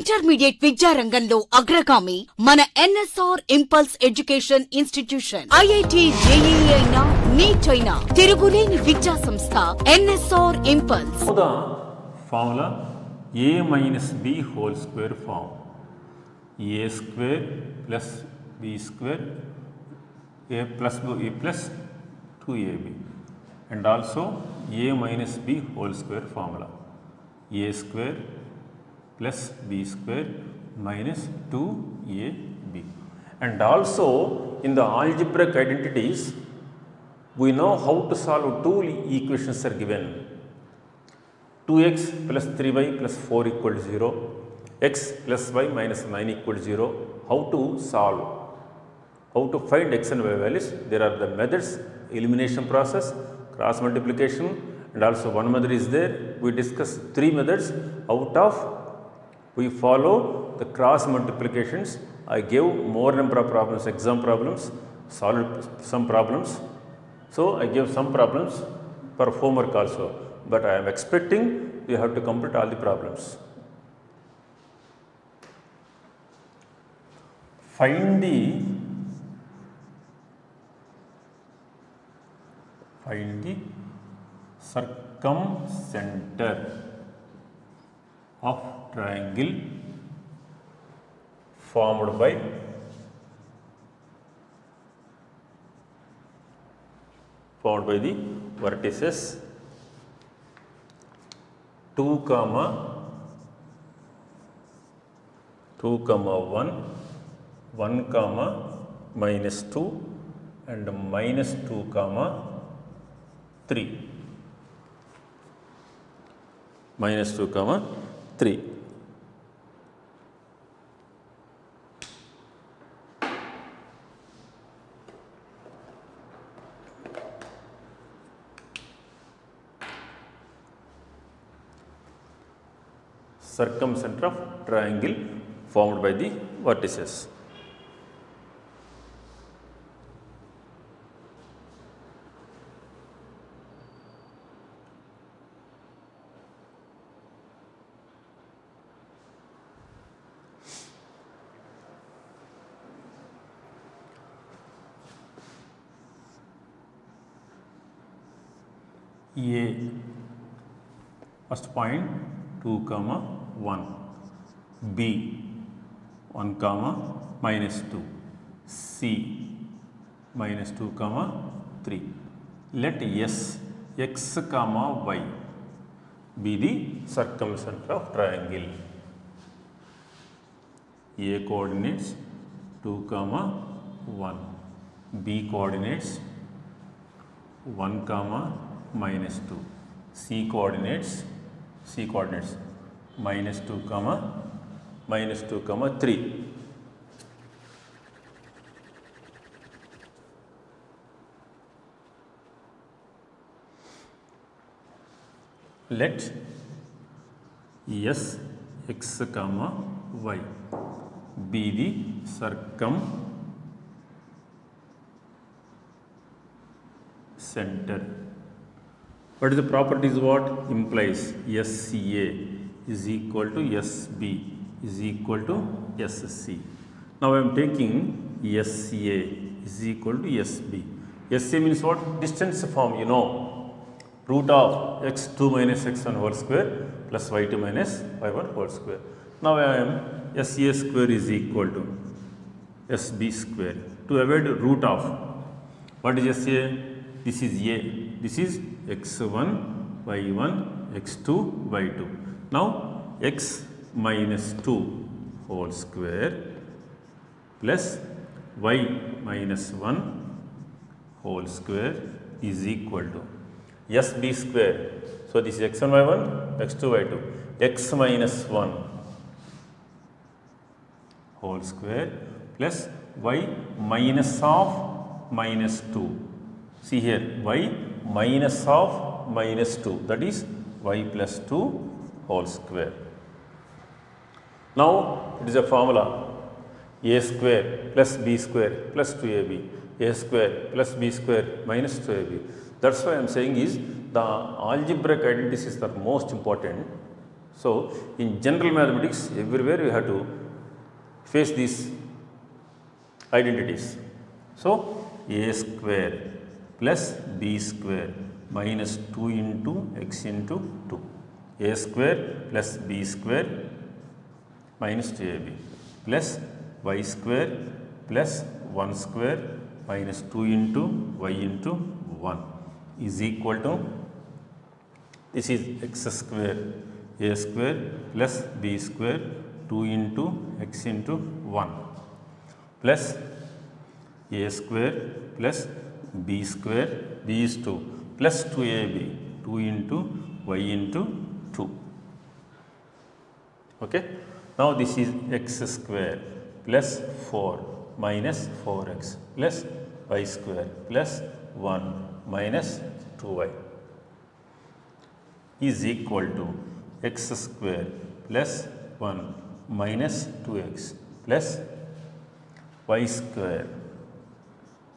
Intermediate విద్యా రంగంలో అగ్రగామి మన NSR impulse education institution. IIT, JEE అయినా, నీట్ అయినా తిరుగులేని విద్యా సంస్థ NSR impulse. Formula a minus b whole square form. a square plus b square a plus b plus 2ab, and also a minus b whole square formula. a square plus b square minus 2ab, and also in the algebraic identities we know how to solve two equations are given. 2x plus 3y plus 4 equal to 0, x plus y minus 9 equal to 0. How to solve? How to find x and y values? There are the methods: elimination process, cross multiplication, and also one method is there. We discuss three methods. Out of we follow the cross multiplications. I gave more number of problems, exam problems, solved some problems. So I gave some problems for homework also. But I am expecting you have to complete all the problems. Find the circumcenter of triangle formed by the vertices 2, 1, 1, minus 2, and minus 2, 3. Minus 2, 3. Circumcenter of triangle formed by the vertices. A, first point 2, 1, B 1, minus 2, C minus 2, 3. Let S, X, Y be the circumcenter of triangle. A coordinates 2, 1, B coordinates 1, minus 2, C coordinates minus 2, 3. Let S, X, Y be the circumcenter. What is the properties? What implies SCA is equal to SB is equal to SC. Now I am taking SCA is equal to SB. SCA means what? Distance form, you know. Root of x2 minus x1 whole square plus y2 minus y1 whole square. Now I am SCA square is equal to SB square. To avoid root of, what is SCA? This is A. This is x1, y1, x2, y2. Now x minus 2 whole square plus y minus 1 whole square is equal to SB square. So this is x1, y1, x2, y2. X minus 1 whole square plus y minus of minus 2. See here, y minus of minus 2, that is y plus 2 whole square. Now it is a formula: a square plus b square plus 2ab, a square plus b square minus 2ab. That's why I am saying is the algebraic identities is the most important. So in general mathematics, everywhere we have to face these identities. So a square plus b square minus 2 into x into 2. A square plus b square minus 2ab plus y square plus 1 square minus 2 into y into 1 is equal to, this is x square, a square plus b square 2 into x into 1 plus a square plus b square, b is 2 plus 2ab 2 into y into 2. Okay. Now this is x square plus 4 minus 4x plus y square plus 1 minus 2y is equal to x square plus 1 minus 2x plus y square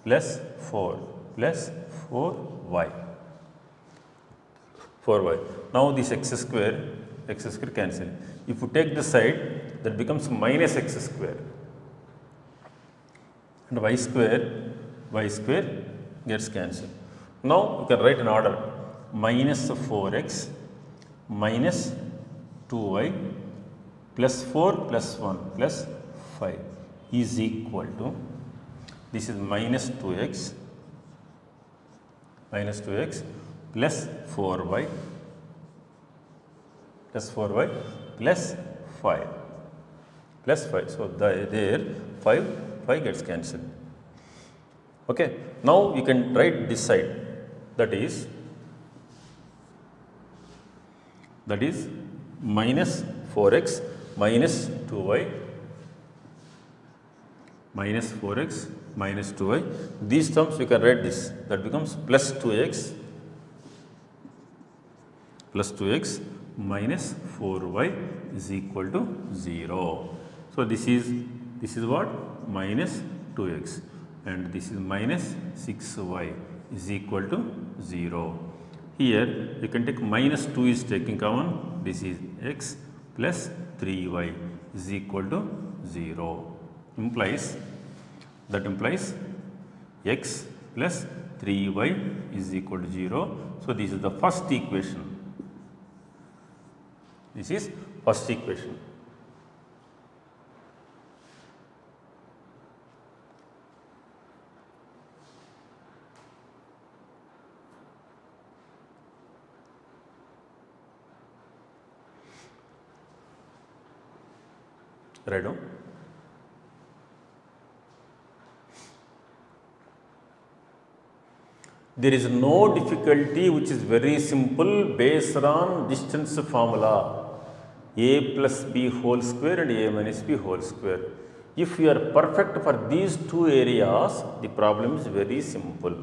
plus 4 plus 4y. 4y. Now this x square cancel. If you take the side, that becomes minus x square, and y square gets cancelled. Now you can write in order: minus 4x minus 2y plus 4 plus 1 plus 5 is equal to, this is minus 2x plus 4y plus 5 plus 5. So there 5 gets cancelled. Okay. Now you can write this side, that is minus 4x minus 2y minus 4x minus 2y. These terms you can write this, that becomes plus 2x minus 4y is equal to 0. So this is what? Minus 2x, and this is minus 6y is equal to 0. Here you can take minus 2 is taking common, this is x plus 3y is equal to 0. That implies x plus 3y is equal to 0. So this is the first equation. This is first equation. Right now, there is no difficulty, which is very simple based on distance formula, a plus b whole square and a minus b whole square. If you are perfect for these two areas, the problem is very simple.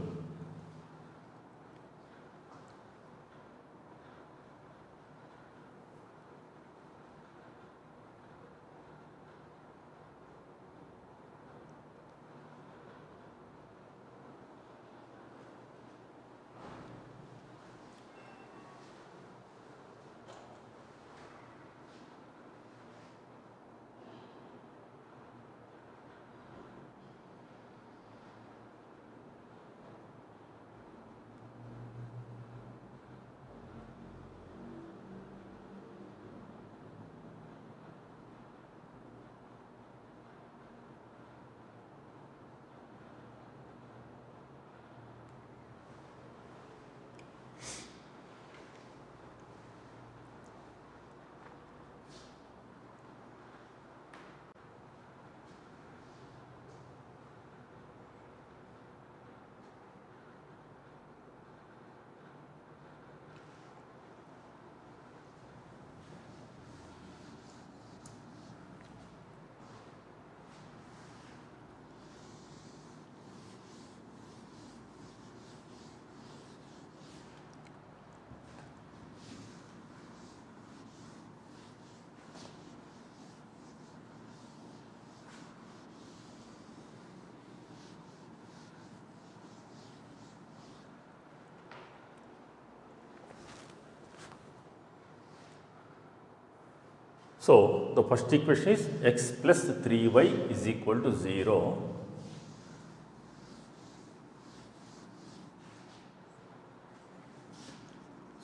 So the first equation is x plus 3y is equal to 0.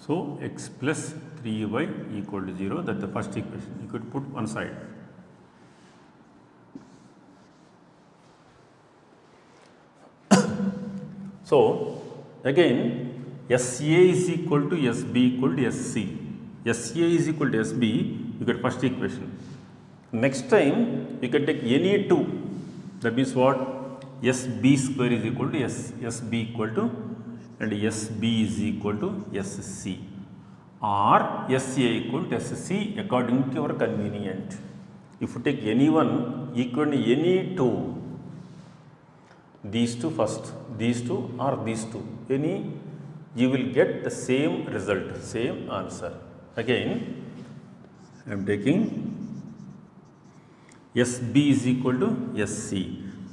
So x plus 3y equal to 0, that's the first equation. You could put one side. So again, SA is equal to SB equal to SC. SA is equal to SB, you get first equation. Next time, you can take any two. That means what? SB square is equal to SB equal to, and SB is equal to SC, or SA equal to SC according to your convenient. If you take any one equal to any two, these two first, these two or these two, any, you will get the same result, same answer. Again, I am taking SB is equal to SC,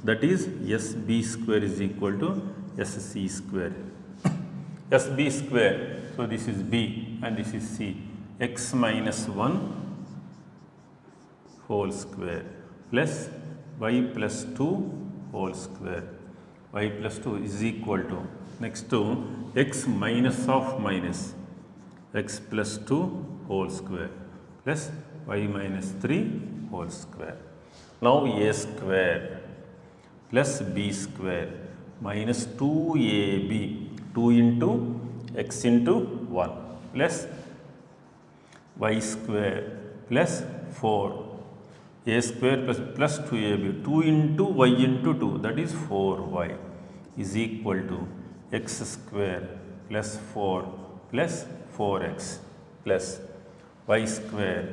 that is SB square is equal to SC square. SB square, so this is B and this is C, x minus 1 whole square plus y plus 2 whole square. Y plus 2 is equal to, next to x minus of minus, x plus 2 whole square plus y minus 3 whole square. Now a square plus b square minus 2ab, 2 into x into 1 plus y square plus 4, a square plus 2ab, 2 into y into 2, that is 4y, is equal to x square plus 4 plus 4x plus y square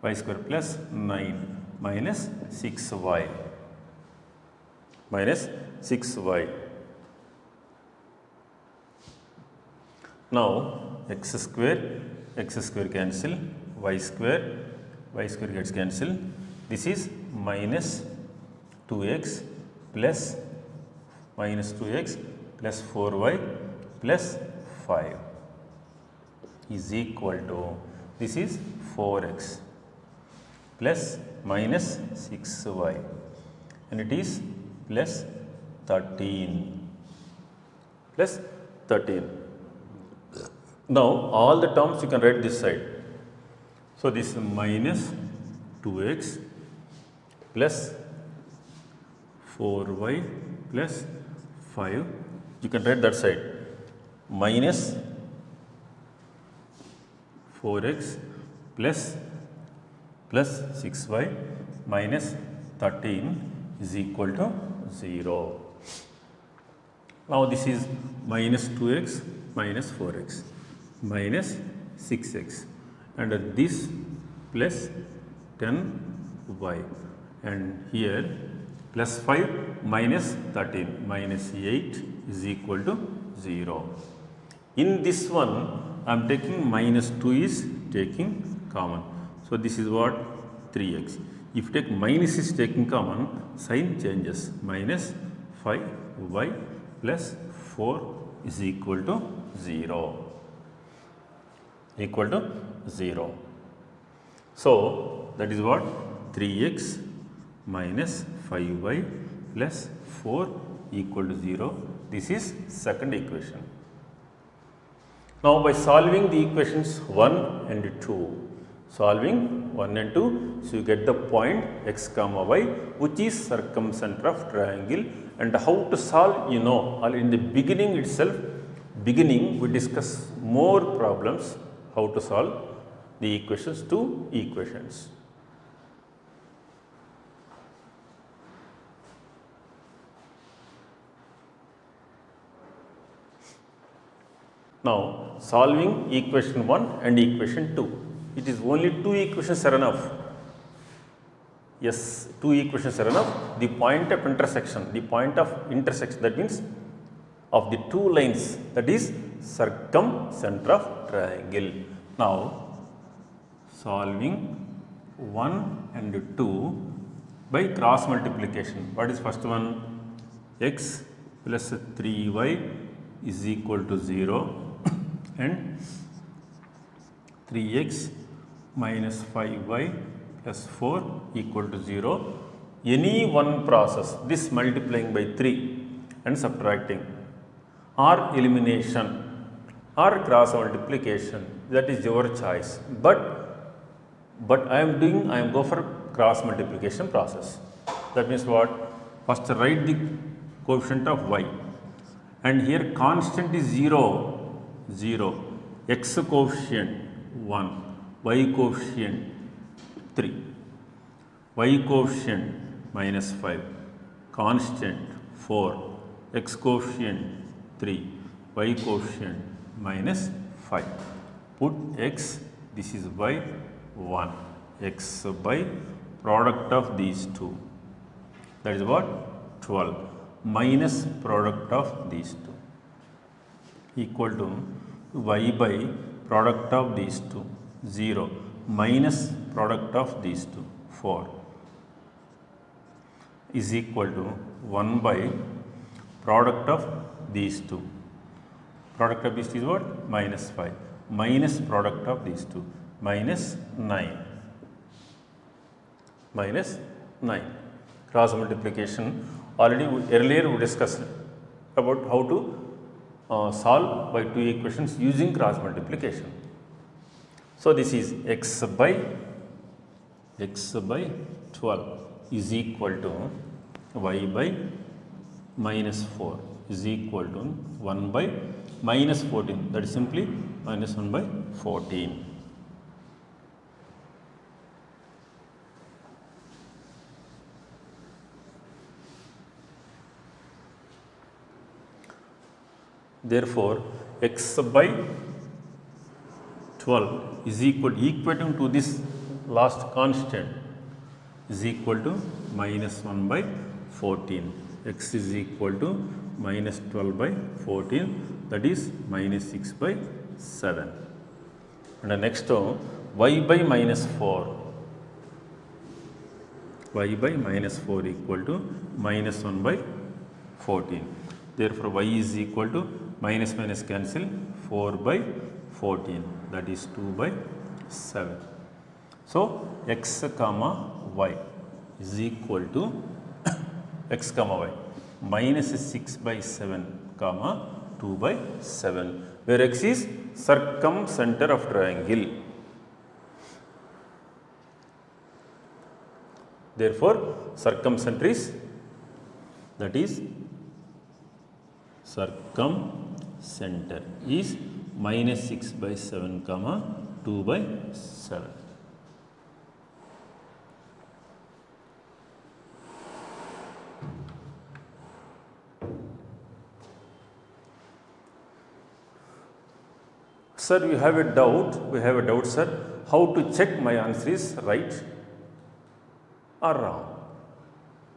plus 9 minus 6y minus 6y. Now x square cancel, y square gets cancelled. This is minus 2x plus minus 2x plus 4y plus 5 is equal to, this is 4x plus minus 6y, and it is plus 13 plus 13. Now all the terms you can write this side. So this is minus 2x plus 4y plus 5, you can write that side, minus 4x plus 6y minus 13 is equal to 0. Now this is minus 2x minus 4x minus 6x, and this plus 10y, and here plus 5 minus 13 minus 8 is equal to 0. In this one I am taking minus 2 is taking common. So this is what? 3x. If you take minus is taking common, sign changes. Minus 5y plus 4 is equal to 0. Equal to 0. So that is what? 3x minus 5y plus 4 equal to 0. This is second equation. Now by solving the equations 1 and 2, solving 1 and 2, so you get the point x comma y, which is circumcenter of triangle, and how to solve, you know, in the beginning itself, we discuss more problems, how to solve the equations, two equations. Now solving equation 1 and equation 2. It is only two equations are enough. Yes, two equations are enough. The point of intersection, that means of the two lines, that is circumcenter of triangle. Now solving 1 and 2 by cross multiplication. What is first one? X plus 3y is equal to 0 and 3x minus 5y plus 4 equal to 0. Any one process, this multiplying by 3 and subtracting, or elimination, or cross multiplication, that is your choice. But I am go for cross multiplication process. That means what? First write the coefficient of y, and here constant is 0, 0, x coefficient 1, y coefficient 3, y coefficient minus 5, constant 4, x coefficient 3, y coefficient minus 5. Put x, this is y 1, x by product of these two, that is what? 12 minus product of these two equal to y by product of these two, 0 minus product of these two, 4, is equal to 1 by product of these two. Product of these two is what? Minus 5 minus product of these two, minus 9. Minus 9. Cross multiplication. Already earlier we discussed about how to solve by two equations using cross multiplication. So this is x by 12 is equal to y by minus 4 is equal to 1 by minus 14, that is simply minus 1 by 14. Therefore, x by 12 is equating to this last constant is equal to minus 1 by 14. X is equal to minus 12 by 14, that is minus 6 by 7. And the next y by minus 4. Y by minus 4 equal to minus 1 by 14. Therefore, y is equal to minus minus cancel 4 by 14, that is 2 by 7. So, x comma y is equal to x comma y minus 6 by 7 comma 2 by 7, where x is circumcenter of triangle. Therefore, circumcenter is, that is circumcenter is minus 6 by 7 comma 2 by 7. Sir, we have a doubt sir, how to check my answer is right or wrong.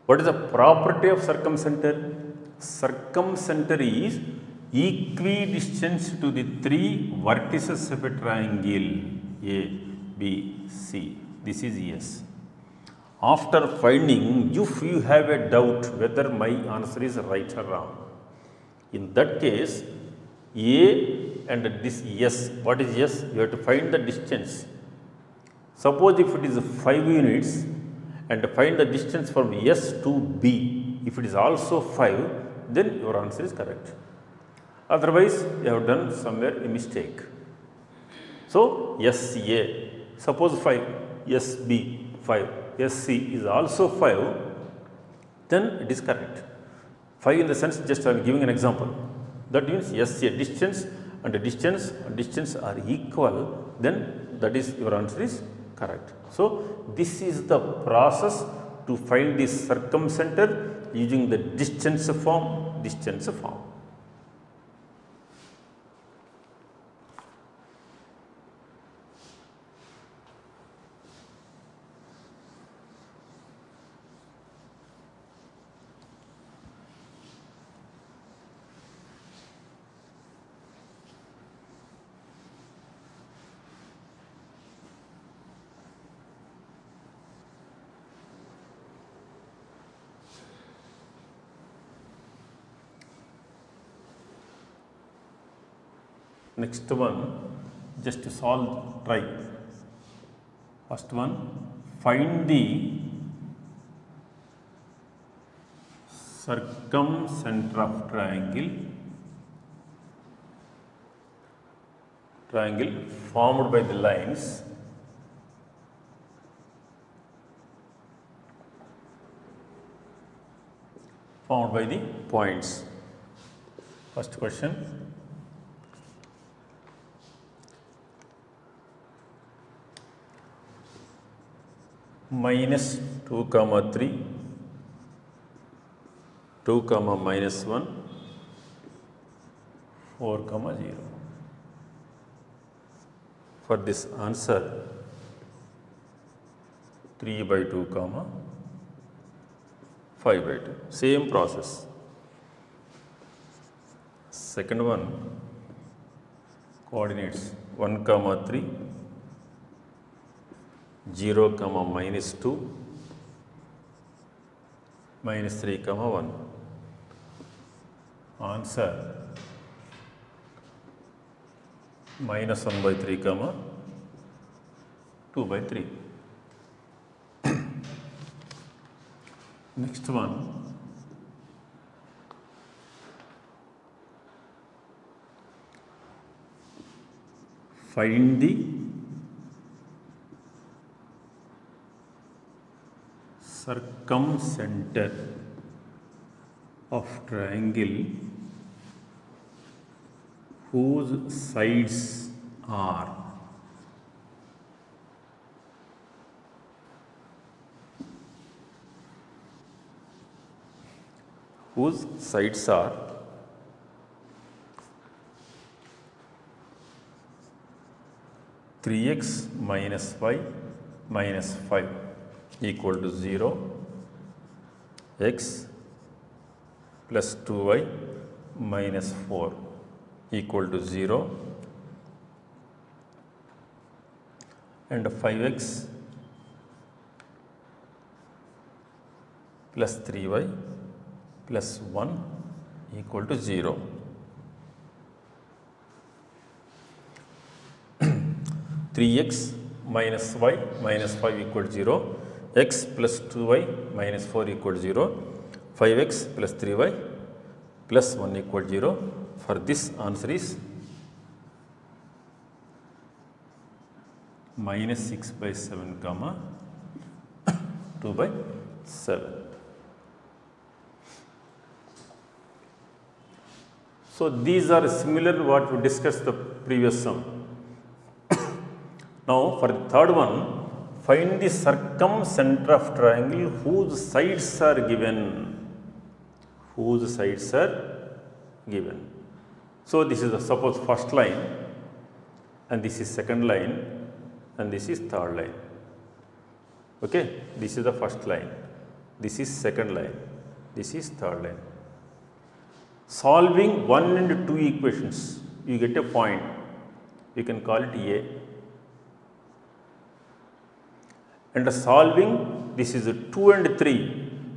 What is the property of circumcenter? Circumcenter is equidistant to the three vertices of a triangle A, B, C. This is yes. After finding, if you have a doubt whether my answer is right or wrong, in that case, A and this yes, what is yes? You have to find the distance. Suppose if it is 5 units and find the distance from S to B, if it is also 5, then your answer is correct. Otherwise, you have done somewhere a mistake. So, SA, suppose 5, SB 5, SC is also 5, then it is correct. 5 in the sense, just I am giving an example. That means SA, distance and distance are equal, then that is your answer is correct. So, this is the process to find the circumcenter using the distance form. Next one, just to solve, try. First one, find the circumcenter of triangle formed by the lines formed by the points. First question. -2, 3, 2, -1, 4, 0. For this answer, 3/2, 5/2. Same process. Second one, coordinates 1, 3, 0, -2, -3, 1. Answer -1/3, 2/3. Next one, find the circumcenter of triangle whose sides are whose sides are 3x minus y minus 5 equal to 0, x plus 2y minus 4 equal to 0, and 5x plus 3y plus 1 equal to 0. 3x minus y minus 5 equal to 0, x plus 2y minus 4 equal to 0, 5x plus 3y plus 1 equal to 0. For this answer is -6/7, 2/7. So these are similar to what we discussed the previous sum. Now for the third one, find the circumcenter of triangle whose sides are given. Whose sides are given. So this is the suppose first line, and this is second line, and this is third line. Okay, this is the first line, this is second line, this is third line. Solving 1 and 2 equations, you get a point. You can call it A. And solving, this is 2 and 3.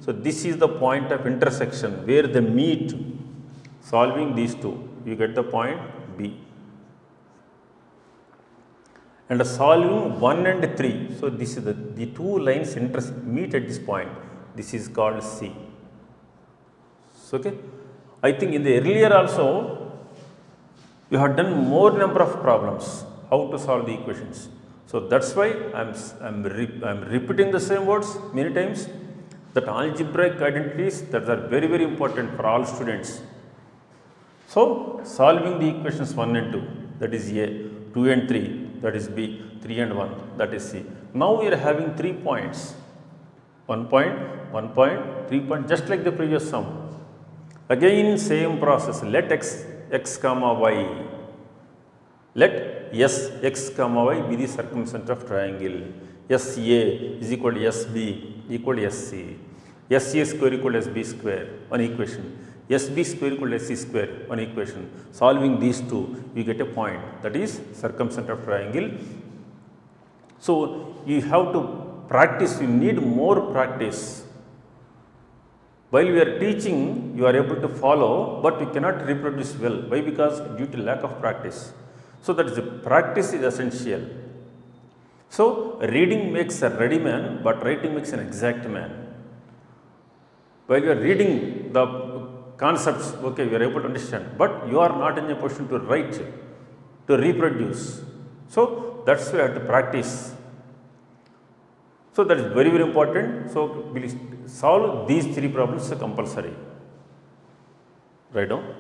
So this is the point of intersection where they meet. Solving these two, you get the point B. And solving 1 and 3. So this is the two lines meet at this point. This is called C. So, okay. I think in the earlier also, you have done more number of problems, how to solve the equations. So that's why I'm repeating the same words many times, that algebraic identities that are very, very important for all students. So solving the equations 1 and 2, that is A, 2 and 3, that is B, 3 and 1, that is C. Now we are having 3 points, 1 point, 1 point, 3 point, just like the previous sum. Again same process, let x comma y, let x comma y be the circumcenter of triangle. SA is equal to SB equal to SC, SA square equal to SB square, one equation, SB square equal to SC square, one equation. Solving these two, you get a point, that is circumcenter of triangle. So you have to practice, you need more practice. While we are teaching, you are able to follow, but you cannot reproduce well. Why? Because due to lack of practice. So that is the practice is essential. So reading makes a ready man, but writing makes an exact man. While you are reading the concepts, okay, you are able to understand, but you are not in a position to write, to reproduce. So that's why you have to practice. So that is very, very important. So we'll solve these three problems compulsory. Write down.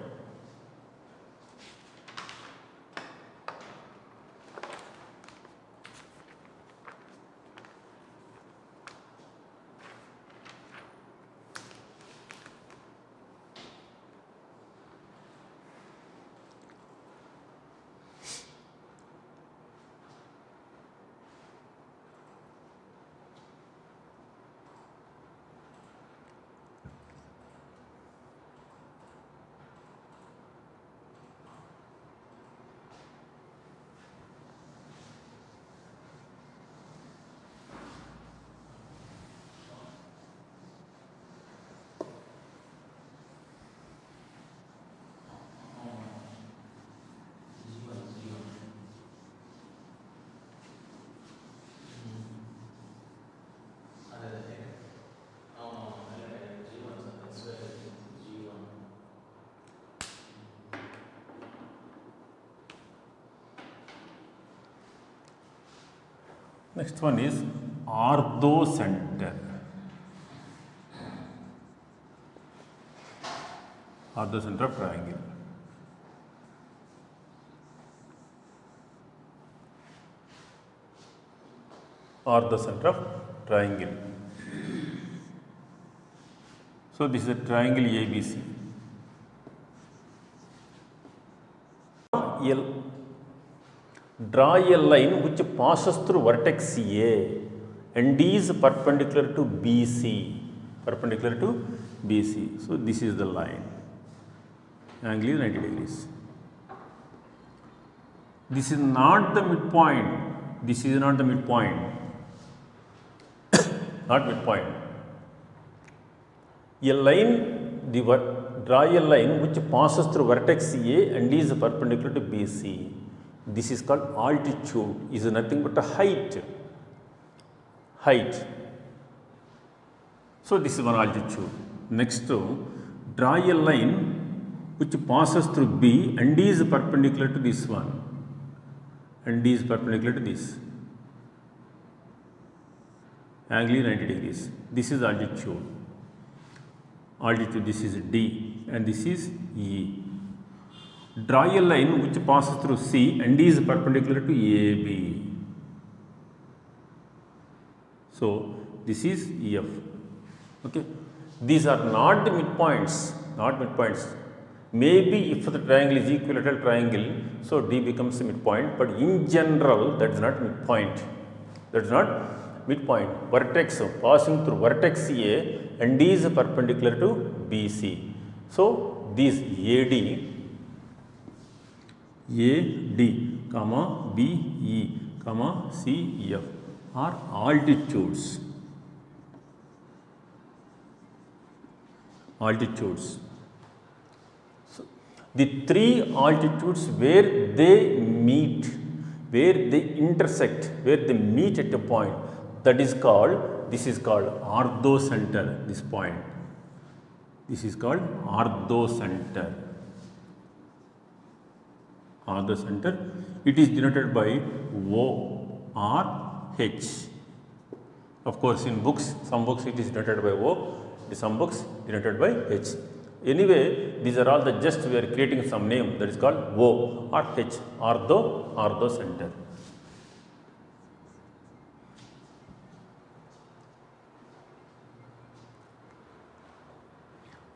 Next one is orthocenter. Orthocenter of triangle. Orthocenter of triangle. So this is a triangle ABC. Draw a line which passes through vertex A and is perpendicular to BC. Perpendicular to BC. So this is the line. Angle is 90 degrees. This is not the midpoint. This is not the midpoint. Not midpoint. A line, draw a line which passes through vertex A and is perpendicular to BC. This is called altitude, is nothing but a height. Height. So this is one altitude. Next, draw a line which passes through B and is perpendicular to this one. And is perpendicular to this. Angle is 90 degrees. This is altitude. Altitude, this is D and this is E. Draw a line which passes through C and is perpendicular to AB. So this is EF. Okay. These are not the midpoints. Not midpoints. Maybe if the triangle is equilateral triangle, so D becomes a midpoint. But in general, that is not midpoint. That is not midpoint. Vertex passing through vertex A and D is perpendicular to BC. So these AD, comma BE, comma CF are altitudes. Altitudes. So the three altitudes where they meet, where they intersect, where they meet at a point, that is called, this is called orthocenter, this point. This is called orthocenter. Orthocenter. It is denoted by O or H. Of course, in books, some books it is denoted by O, some books denoted by H. Anyway, these are all the just we are creating some name that is called O or H, orthocenter.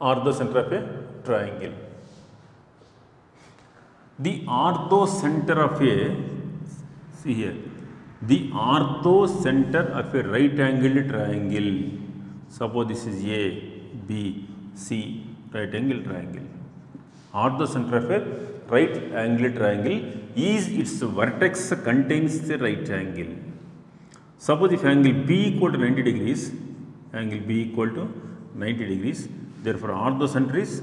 Orthocenter of a triangle. The orthocenter of a, see here, the orthocenter of a right angled triangle. Suppose this is A, B, C, right angled triangle. Orthocenter of a right angled triangle is its vertex contains the right angle. Suppose if angle B equal to 90 degrees, angle B equal to 90 degrees, therefore orthocenter is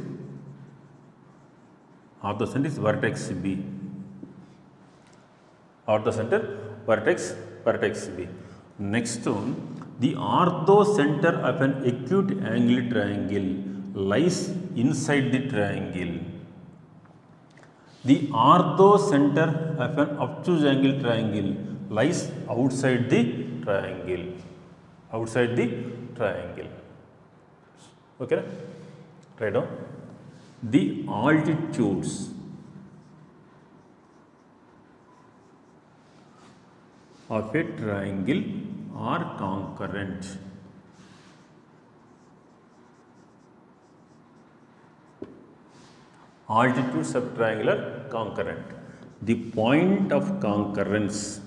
vertex B. Orthocenter vertex vertex B. Next one, the orthocenter of an acute angle triangle lies inside the triangle. The orthocenter of an obtuse angle triangle lies outside the triangle. Outside the triangle. Okay? Write down. The altitudes of a triangle are concurrent. Altitudes of triangle are concurrent. The point of concurrence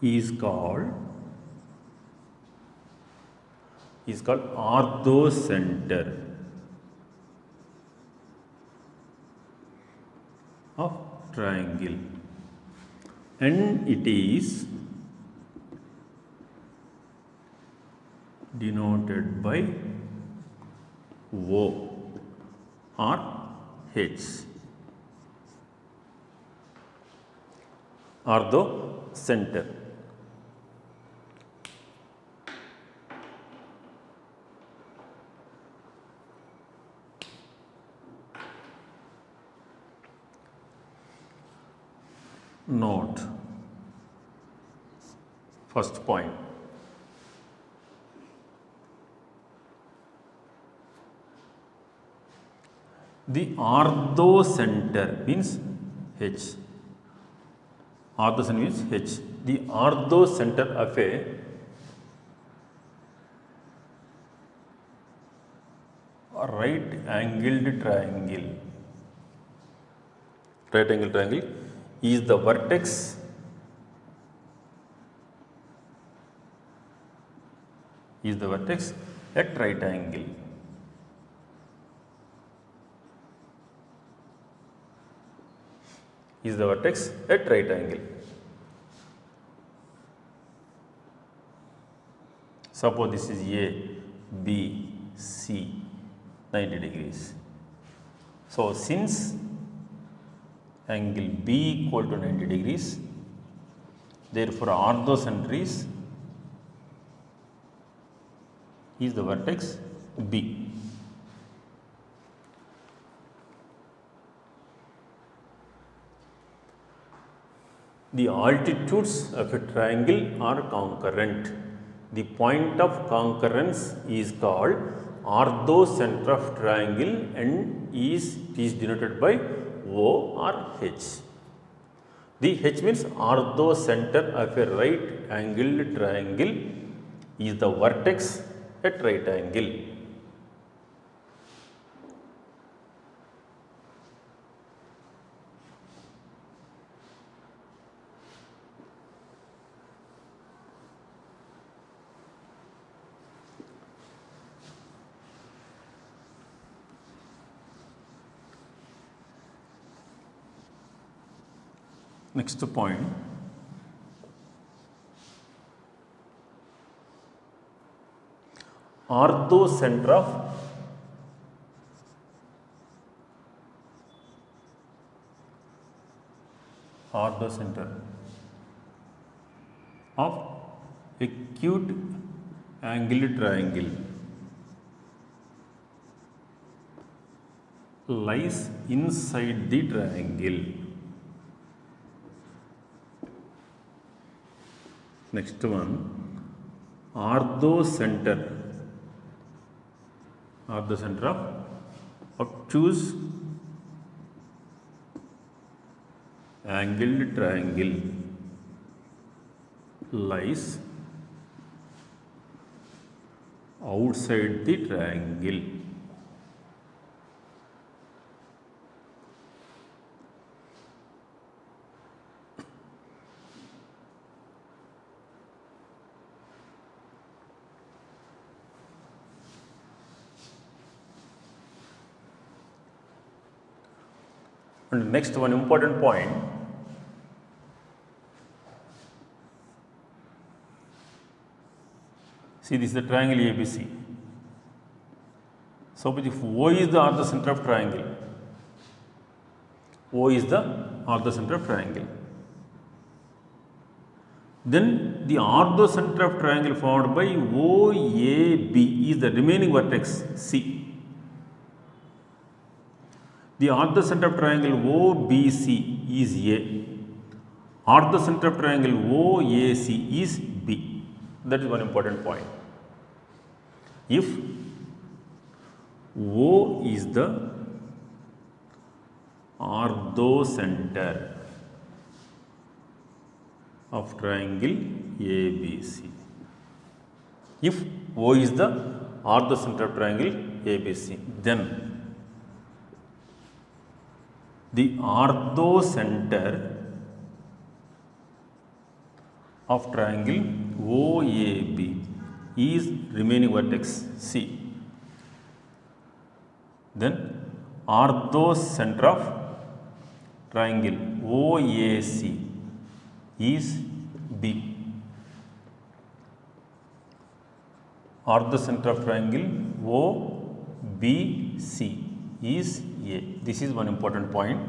is called orthocenter of triangle, and it is denoted by O or H. Orthocenter. Note, first point, the orthocenter means H. Orthocenter means H. The orthocenter of a right angled triangle. Right angled triangle is the vertex at right angle. Is the vertex at right angle. Suppose this is A, B, C, 90 degrees. So since angle B equal to 90 degrees, therefore orthocenter is the vertex B. The altitudes of a triangle are concurrent. The point of concurrence is called orthocenter of triangle and is denoted by O or H. The H means orthocenter of a right angled triangle is the vertex at right angle. Next point, orthocenter of acute angled triangle lies inside the triangle. Next one, orthocenter of obtuse angled triangle lies outside the triangle. And next one important point, see this is the triangle ABC. Suppose if O is the orthocenter of triangle, O is the orthocenter of triangle. Then the orthocenter of triangle formed by OAB is the remaining vertex C. The orthocenter of triangle OBC is A. Orthocenter of triangle OAC is B. That is one important point. If O is the orthocenter of triangle ABC. If O is the orthocenter of triangle ABC, then the orthocenter of triangle OAB is remaining vertex C. Then orthocenter of triangle OAC is B. Orthocenter of triangle OBC is A. This is one important point.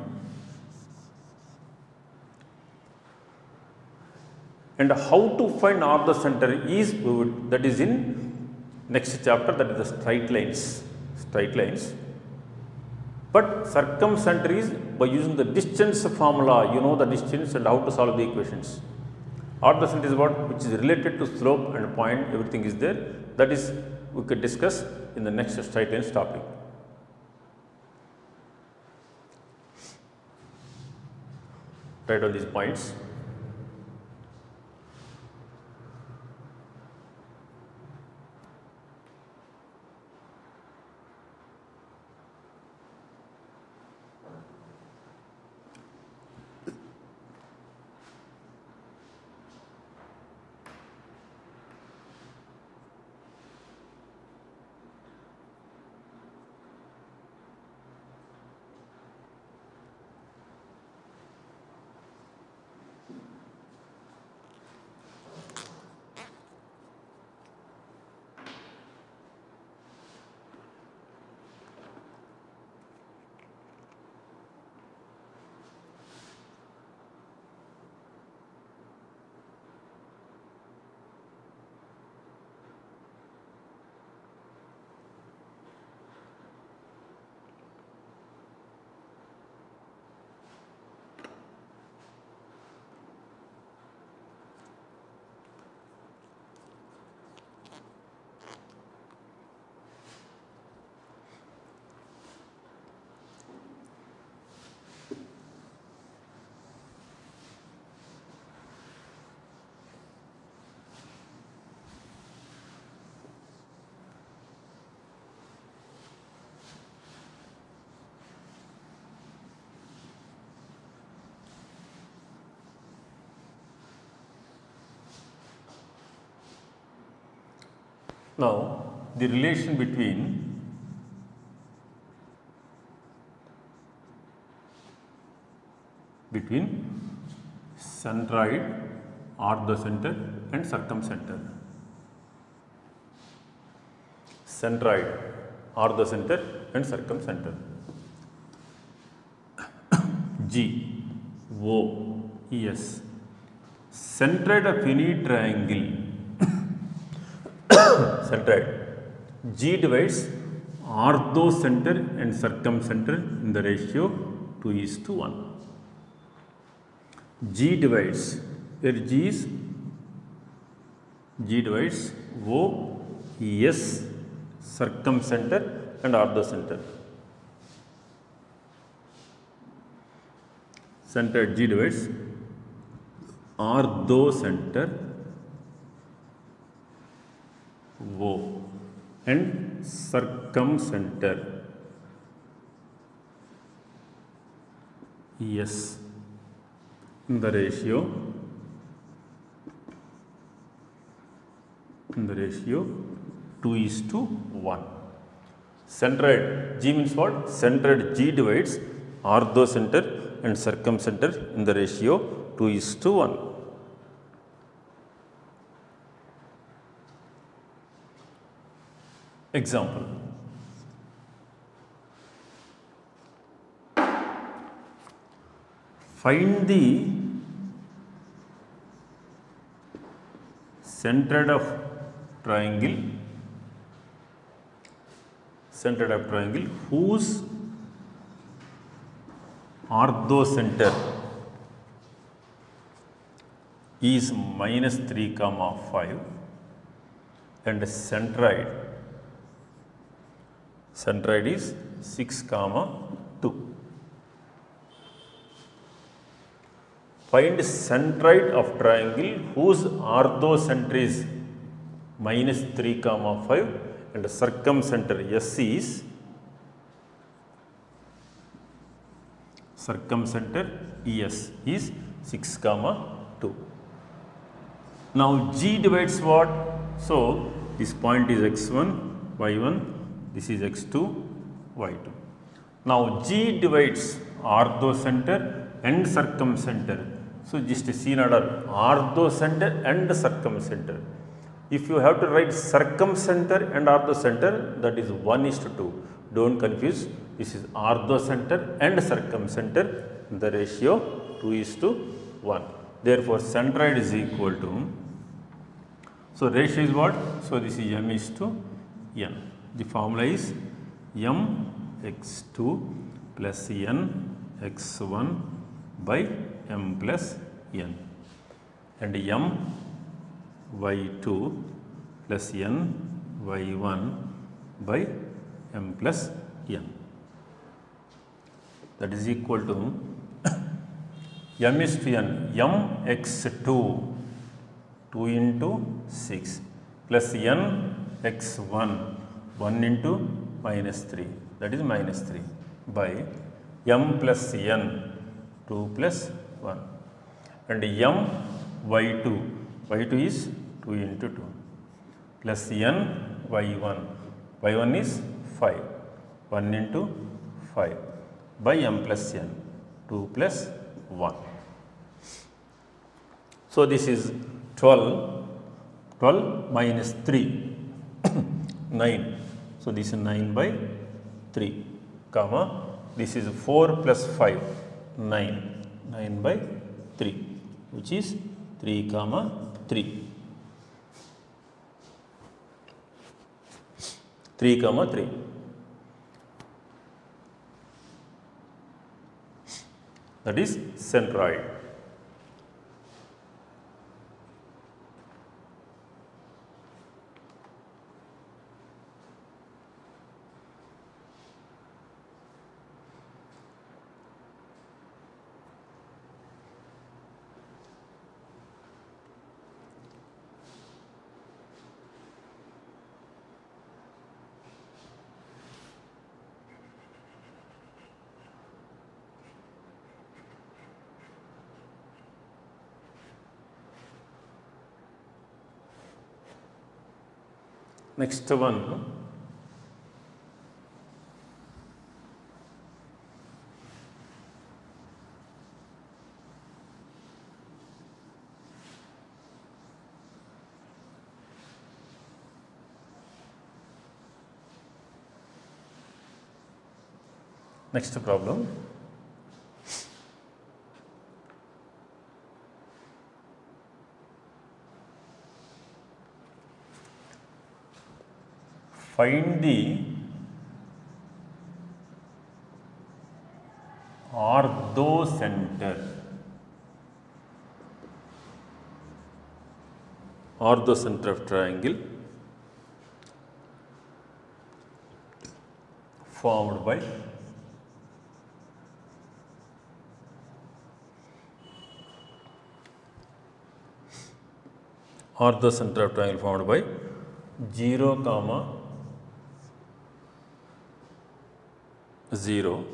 And how to find orthocenter is proved, that is in next chapter, that is the straight lines. Straight lines. But circumcenter is by using the distance formula. You know the distance and how to solve the equations. Orthocenter is what? Which is related to slope and point, everything is there. That is we could discuss in the next straight lines topic. Write all these points. Now, the relation between centroid, orthocenter and circumcenter. Centroid, orthocenter and circumcenter. G, O, S. Centroid of any triangle. Centroid. G divides orthocenter and circumcenter in the ratio 2:1. G divides, where G divides O, S, circumcenter and orthocenter. Centroid G divides orthocenter O and circumcenter S in the ratio 2:1. Centroid G means what? Centroid G divides orthocenter and circumcenter in the ratio 2:1. Example. find the center of triangle whose orthocenter is minus 3 comma 5 and centroid is 6 comma 2. Find centroid of triangle whose orthocenter is minus 3 comma 5 and circumcenter S is circumcenter ES is 6 comma 2. Now G divides what? So this point is x1, y1, this is x2, y2. Now G divides orthocenter and circumcenter. So just see in order, orthocenter and circumcenter. If you have to write circumcenter and orthocenter, that is 1:2. Don't confuse. This is orthocenter and circumcenter. The ratio 2:1. Therefore, centroid is equal to. So ratio is what? So this is m:n. The formula is m x2 plus n x1 by m plus n, and m y2 plus n y1 by m plus n. That is equal to m:n, m x2 2 into 6 plus n x1 1 into minus 3, that is minus 3 by m plus n 2 plus 1, and m y2 is 2 into 2 plus n y1 is 5, 1 into 5 by m plus n 2 plus 1. So this is 12 minus 3 9. So this is 9 by 3 comma, this is 4 plus 5 9 by 3, which is 3 comma 3. 3 comma 3. That is centroid. Next one, next problem. Find the orthocenter of triangle formed by orthocenter of triangle formed by 0 comma 0,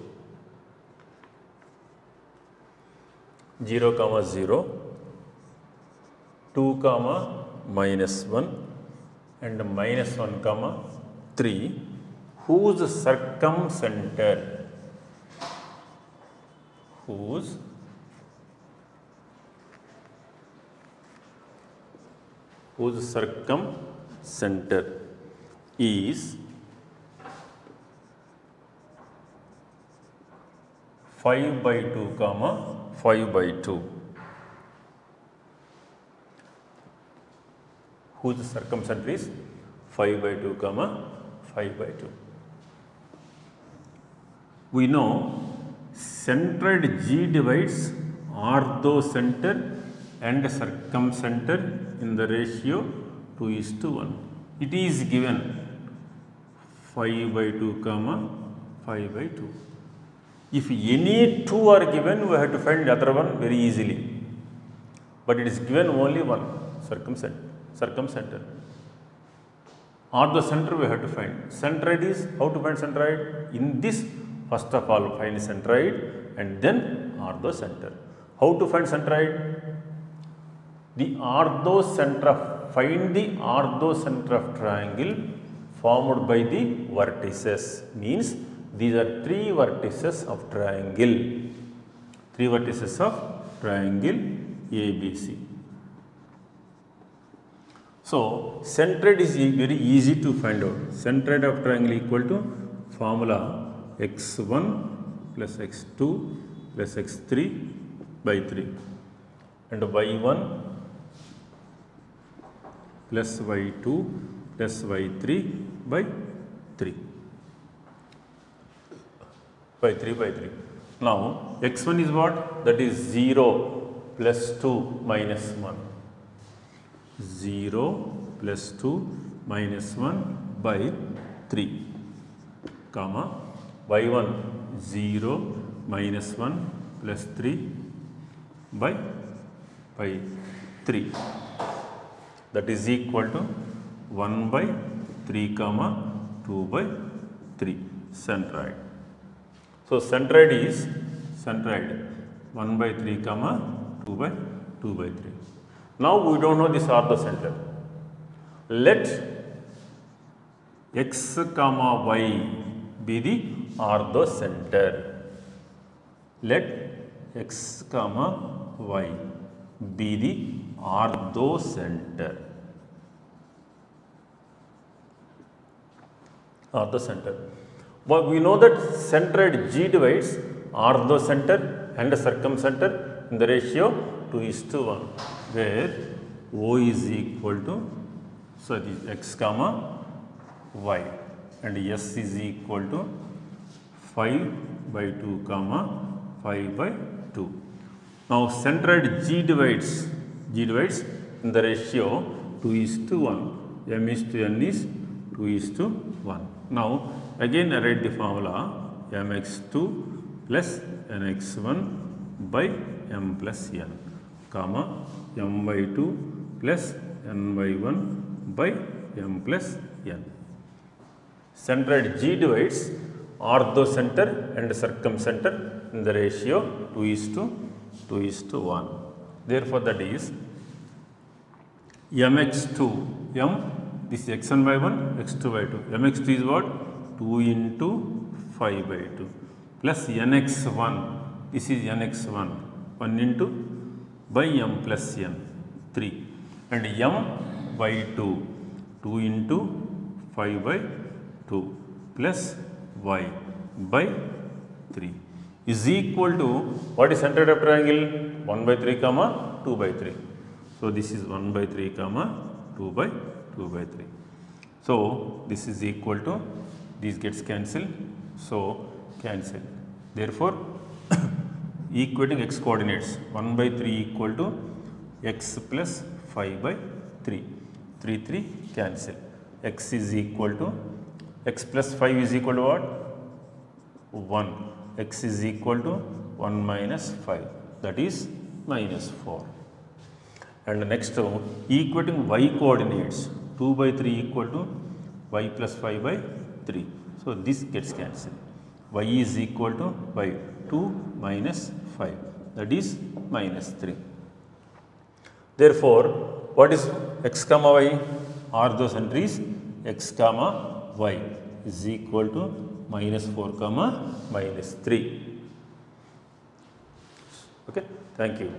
0 comma 0, 2 comma minus 1 and minus 1 comma 3, whose circumcenter is 5 by 2 comma 5 by 2. Whose circumcenter is 5 by 2 comma 5 by 2. We know centroid G divides orthocenter and circumcenter in the ratio 2:1. It is given 5 by 2 comma 5 by 2. If any two are given, we have to find the other one very easily. But it is given only one circumcenter. Orthocenter we have to find. Centroid is, how to find centroid? In this, first of all find centroid and then orthocenter. How to find centroid? The orthocenter of, find the orthocenter of triangle formed by the vertices. Means these are three vertices of triangle. Three vertices of triangle ABC. So centroid is very easy to find out. Centroid of triangle equal to formula x1 plus x2 plus x3 by 3 and y1 plus y2 plus y3 by 3 by 3. Now x1 is what? That is 0 plus 2 minus 1. 0 plus 2 minus 1 by 3 comma y1 0 minus 1 plus 3 by 3, that is equal to 1 by 3 comma 2 by 3 centroid. So centroid is 1 by 3 comma 2 by 3. Now we don't know this orthocenter. Let x comma y be the orthocenter. Let x comma y be the orthocenter. But we know that centroid G divides orthocenter and circumcenter in the ratio 2:1, where O is equal to, x comma y and S is equal to 5 by 2 comma 5 by 2. Now centroid G divides in the ratio 2:1. M is to N is 2:1. Now again I write the formula mx2 plus nx1 by m plus n comma m by 2 plus n by 1 by m plus n. Centroid G divides orthocenter and circumcenter in the ratio 2:1. Therefore, that is mx2, m, this is x1 by 1, x2 by 2. mx2 is what? 2 into 5 by 2 plus nx1, this is nx1, 1 into by m plus n, 3, and m by 2, 2 into 5 by 2 plus y by 3 is equal to, what is centroid of triangle? 1 by 3 comma 2 by 3. So this is 1 by 3 comma 2 by 3. So this is equal to, this gets cancelled, so cancel. Therefore equating x coordinates, 1 by 3 equal to x plus 5 by 3, 3 cancel. X is equal to, x plus 5 is equal to what? 1. X is equal to 1 minus 5, that is minus 4. And next, equating y coordinates, 2 by 3 equal to y plus 5 by 3. So this gets cancelled. Y is equal to y, 2 minus 5, that is minus 3. Therefore, what is x comma y? Orthocenter is x comma y is equal to minus 4 comma minus 3. Okay, thank you.